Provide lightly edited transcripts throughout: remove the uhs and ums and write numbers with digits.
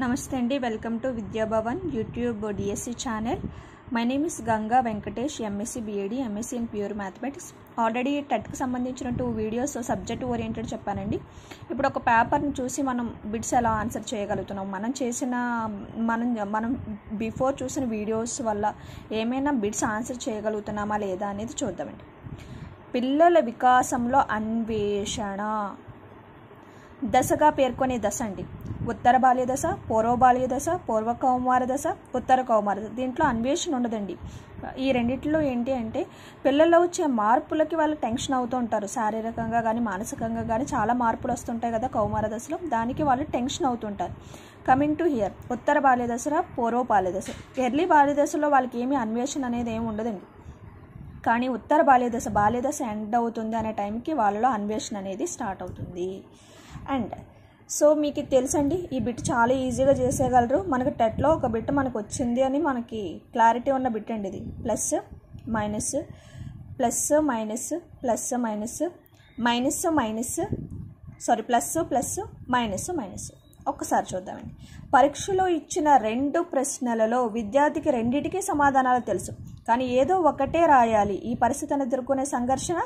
నమస్తే అండి, welcome to Vidyabhavan YouTube DSC channel. My name is Ganga Venkatesh, MSc BEd, MSc in pure mathematics. Already టెట్కి సంబంధించిన 2 videos subject oriented చెప్పానండి. ఇప్పుడు ఒక పేపర్ని చూసి మనం బిట్స్ ఎలా ఆన్సర్ చేయగలుగుతున్నాం, మనం బిఫోర్ చూసిన వీడియోస్ వల్ల ఏమైనా బిట్స్ ఆన్సర్ చేయగలుగుతున్నామా లేదా అనేది చూద్దామండి. పిల్లల వికాసంలో అన్వేషణ దశగా పేర్కొనే దశ అండి. ఉత్తర బాల్య దశ, పూర్వ బాల్య దశ, పూర్వ కౌమార దశ, ఉత్తర కౌమార దశ. దీంట్లో అన్వేషణ ఉండదండి. ఈ రెండిట్లో ఏంటి అంటే పిల్లల్లో వచ్చే మార్పులకి వాళ్ళు టెన్షన్ అవుతూ ఉంటారు. శారీరకంగా కానీ మానసికంగా కానీ చాలా మార్పులు వస్తుంటాయి కదా కౌమార దశలో, దానికి వాళ్ళు టెన్షన్ అవుతుంటారు. కమింగ్ టు హియర్, ఉత్తర బాల్య దశ, పూర్వ బాల్య దశ. ఎర్లీ బాల్య దశలో వాళ్ళకి ఏమీ అన్వేషణ అనేది ఏమి ఉండదండి. కానీ ఉత్తర బాల్య దశ ఎండ్ అవుతుంది అనే టైంకి వాళ్ళలో అన్వేషణ అనేది స్టార్ట్ అవుతుంది. అండ్ సో మీకు తెలుసండి, ఈ బిట్ చాలా ఈజీగా చేసేయగలరు. మనకు టెట్లో ఒక బిట్ మనకు వచ్చింది అని మనకి క్లారిటీ ఉన్న బిట్ అండి ఇది. Plus minus plus minus plus minus minus minus plus plus minus minus. ఒక్కసారి చూద్దామండి. పరీక్షలో ఇచ్చిన 2 ప్రశ్నలలో విద్యార్థికి రెండిటికి సమాధానాలు తెలుసు, కానీ ఏదో ఒకటే రాయాలి. ఈ పరిస్థితిని ఎదుర్కొనే సంఘర్షణ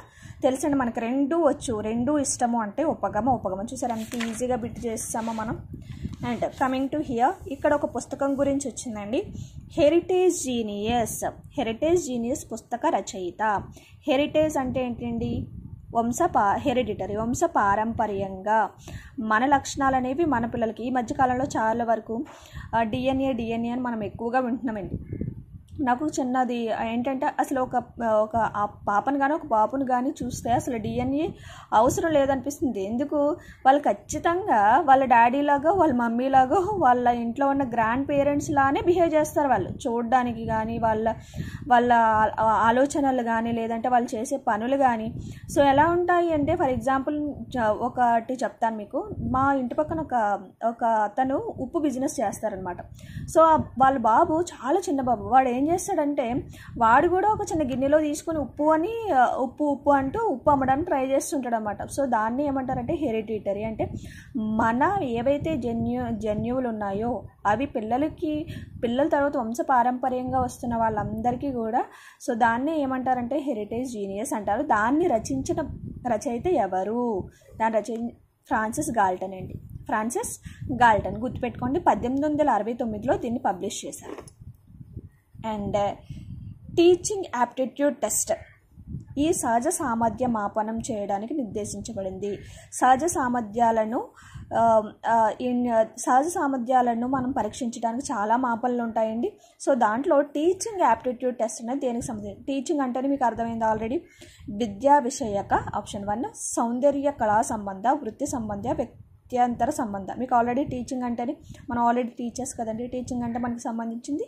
తెలుసండి. మనకు 2 వచ్చు, 2 ఇష్టము అంటే ఉపగమ చూసారు ఎంత ఈజీగా బిట్ చేస్తామో మనం. అండ్ కమింగ్ టు హియర్, ఇక్కడ ఒక పుస్తకం గురించి వచ్చిందండి. హెరిటేజ్ జీనియస్ పుస్తక రచయిత. హెరిటేజ్ అంటే ఏంటండి? హెరిడిటరీ, వంశపారంపర్యంగా మన లక్షణాలు అనేవి మన పిల్లలకి. ఈ మధ్యకాలంలో చాలా వరకు డిఎన్ఏ అని మనం ఎక్కువగా వింటున్నామండి. నాకు చిన్నది ఏంటంటే అసలు ఒక పాపను కానీ ఒక బాబుని కానీ చూస్తే అసలు డిఎన్ఏ అవసరం లేదనిపిస్తుంది. ఎందుకు? వాళ్ళు ఖచ్చితంగా వాళ్ళ డాడీ లాగా, వాళ్ళ మమ్మీ లాగా, వాళ్ళ ఇంట్లో ఉన్న గ్రాండ్ పేరెంట్స్ లానే బిహేవ్ చేస్తారు. వాళ్ళు చూడడానికి కానీ, వాళ్ళ ఆలోచనలు కానీ, లేదంటే వాళ్ళు చేసే పనులు కానీ. సో ఎలా ఉంటాయి అంటే, ఫర్ ఎగ్జాంపుల్ ఒకటి చెప్తాను మీకు. మా ఇంటి పక్కన ఒక అతను ఉప్పు బిజినెస్ చేస్తారనమాట. సో వాళ్ళ బాబు చాలా చిన్న బాబు. వాడు ఏం చేస్తాడంటే, వాడు కూడా ఒక చిన్న గిన్నెలో తీసుకొని ఉప్పు అంటూ ఉప్పు అమ్మడానికి ట్రై చేస్తుంటాడు అనమాట. సో దాన్ని ఏమంటారంటే హెరిడిటరీ. అంటే మన ఏవైతే జన్యువులు ఉన్నాయో అవి పిల్లల తర్వాత వంశపారంపర్యంగా వస్తున్న వాళ్ళందరికీ కూడా సో దాన్ని ఏమంటారంటే హెరిటేజ్ జీనియస్ అంటారు. దాన్ని రచించిన రచయిత ఎవరు? ఫ్రాన్సిస్ గాల్టన్ అండి. ఫ్రాన్సిస్ గాల్టన్ గుర్తుపెట్టుకోండి. 1869లో దీన్ని పబ్లిష్ చేశారు. అండ్ టీచింగ్ యాప్టిట్యూడ్ టెస్ట్ ఈ సహజ సామర్థ్య మాపనం చేయడానికి నిర్దేశించబడింది. సహజ సామర్థ్యాలను మనం పరీక్షించడానికి చాలా మాపనలు ఉంటాయండి. సో దాంట్లో టీచింగ్ యాప్టిట్యూడ్ టెస్ట్ అనేది దేనికి సంబంధించి? టీచింగ్ అంటేనే మీకు అర్థమైంది ఆల్రెడీ. విద్యా విషయక ఆప్షన్ 1, సౌందర్య కళా సంబంధ, వృత్తి సంబంధ, వ్యక్త్యంతర సంబంధ. మీకు ఆల్రెడీ టీచింగ్ అంటేనే మనం ఆల్రెడీ టీచర్స్ కదండి. టీచింగ్ అంటే మనకి సంబంధించింది